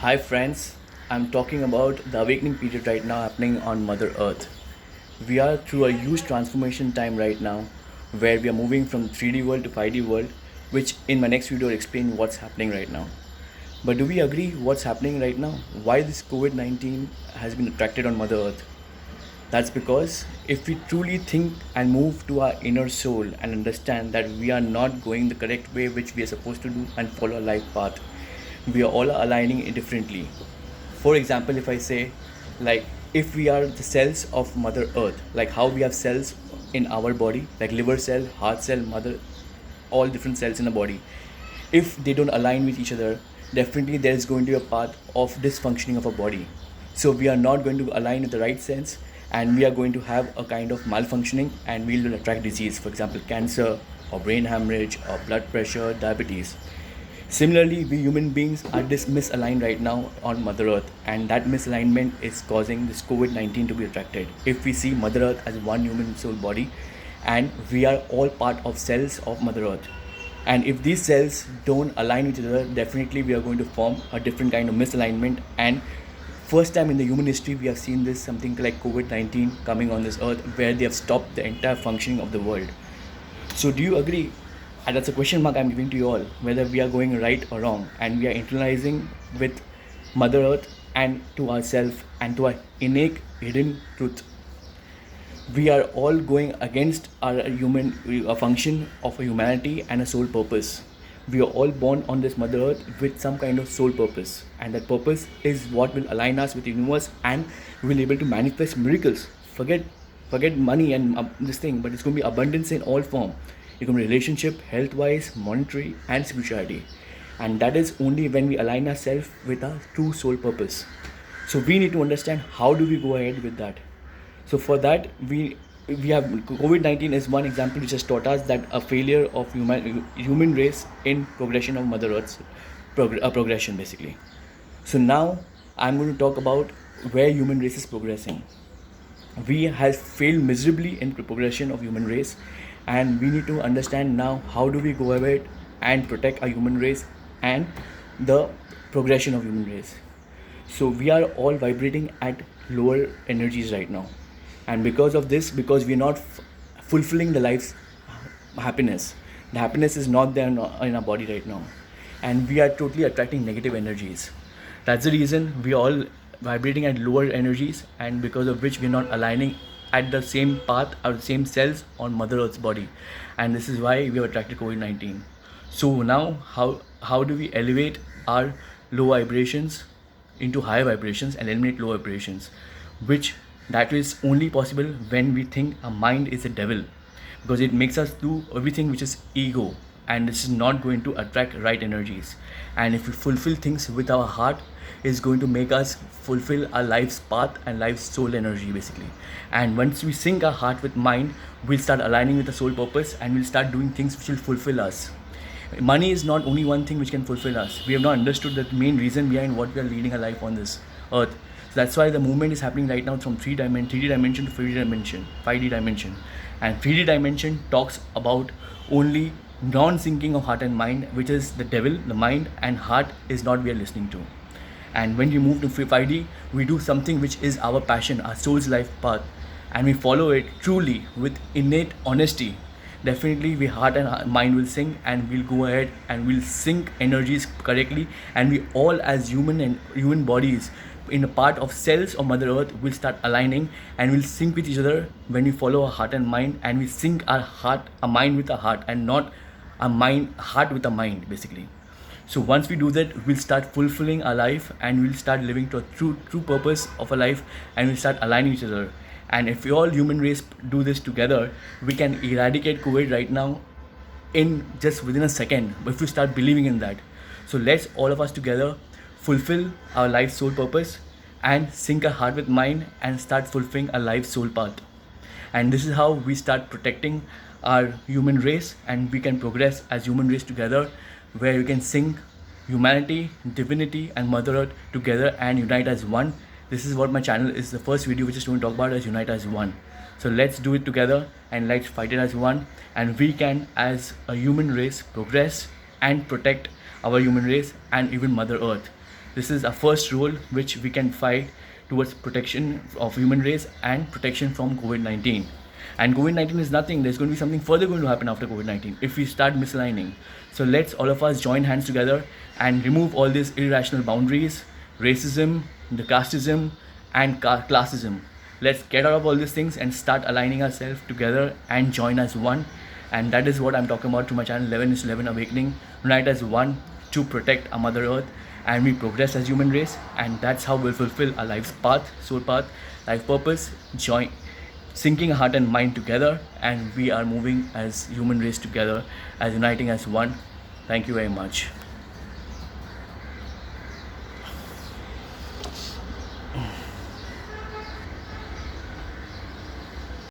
Hi friends, I'm talking about the awakening period right now happening on Mother Earth. We are through a huge transformation time right now where we are moving from 3D world to 5D world, which in my next video I'll explain what's happening right now. But do we agree what's happening right now? Why this COVID-19 has been attracted on Mother Earth? That's because if we truly think and move to our inner soul and understand that we are not going the correct way which we are supposed to do and follow a life path, we are all aligning it differently. For example, if I say, like, if we are the cells of Mother Earth, like how we have cells in our body, like liver cell, heart cell, mother, all different cells in the body, if they don't align with each other, definitely there is going to be a part of dysfunctioning of a body. So we are not going to align in the right sense, and we are going to have a kind of malfunctioning, and we will attract disease, for example cancer or brain hemorrhage or blood pressure, diabetes. Similarly, we human beings are misaligned right now on Mother Earth, and that misalignment is causing this COVID-19 to be attracted. If we see Mother Earth as one human soul body, and we are all part of cells of Mother Earth, and if these cells don't align with each other, definitely we are going to form a different kind of misalignment. And first time in the human history, we have seen this something like COVID-19 coming on this earth, where they have stopped the entire functioning of the world. So do you agree? And that's a question mark I'm giving to you all, whether we are going right or wrong, and we are internalizing with Mother Earth and to ourselves and to our innate hidden truth. We are all going against our human function of a humanity and a soul purpose. We are all born on this Mother Earth with some kind of soul purpose, and that purpose is what will align us with the universe, and we will be able to manifest miracles. Forget money and this thing, but it's going to be abundance in all form. It's going to be relationship, health wise, monetary, and spirituality, and that is only when we align ourselves with our true soul purpose. So we need to understand how do we go ahead with that. So for that, we have COVID-19 is one example which has taught us that a failure of human race in progression of Mother Earth's progression basically. So now I'm going to talk about where human race is progressing. We have failed miserably in progression of human race, and we need to understand now how do we go ahead and protect our human race and the progression of human race. So we are all vibrating at lower energies right now, and because of this, because we are not fulfilling the life's happiness, the happiness is not there in our body right now, and we are totally attracting negative energies. That's the reason we are all vibrating at lower energies, and because of which we are not aligning at the same path or the same cells on Mother Earth's body, and this is why we have attracted COVID-19. So now how do we elevate our low vibrations into higher vibrations and eliminate low vibrations, which that is only possible when we think our mind is a devil, because it makes us do everything which is ego, and this is not going to attract right energies. And if we fulfill things with our heart, is going to make us fulfill our life's path and life's soul energy basically. And once we sync our heart with mind, we'll start aligning with the soul purpose, and we'll start doing things which will fulfill us. Money is not only one thing which can fulfill us. We have not understood the main reason behind what we are leading a life on this earth. So that's why the movement is happening right now from 3D dimension to 5D dimension, 5D dimension. And 3D dimension talks about only non-syncing of heart and mind, which is the devil, the mind, and heart is not we are listening to. And when we move to 5D, we do something which is our passion, our soul's life path, and we follow it truly with innate honesty. Definitely we heart and mind will sync, and we'll go ahead and we'll sync energies correctly, and we all as human bodies in a part of cells of Mother Earth will start aligning, and we'll sync with each other when we follow our heart and mind, and we sync our mind with our heart, and not heart with our mind basically. So once we do that, we'll start fulfilling our life, and we'll start living to a true purpose of a life, and we'll start aligning each other. And if we all human race do this together, we can eradicate COVID right now in just within a second, if we start believing in that. So let's all of us together fulfill our life soul purpose, and sync our heart with mind, and start fulfilling our life soul path. And this is how we start protecting our human race, and we can progress as human race together, where we can sync humanity, divinity, and Mother Earth together and unite as one. This is what my channel is, the first video which is going to talk about as unite as one. So let's do it together, and let's fight it as one, and we can as a human race progress and protect our human race and even Mother Earth. This is our first role which we can fight towards protection of human race and protection from COVID-19. And COVID-19 is nothing. There's going to be something further going to happen after COVID-19 if we start misaligning. So let's all of us join hands together and remove all these irrational boundaries, racism, the casteism, and classism. Let's get out of all these things and start aligning ourselves together and join as one. And that is what I'm talking about to my channel 11 is 11 Awakening. Unite as one to protect our Mother Earth, and we progress as human race, and that's how we'll fulfill our life's path, soul path, life purpose, join, syncing heart and mind together, and we are moving as human race together, as uniting as one. Thank you very much.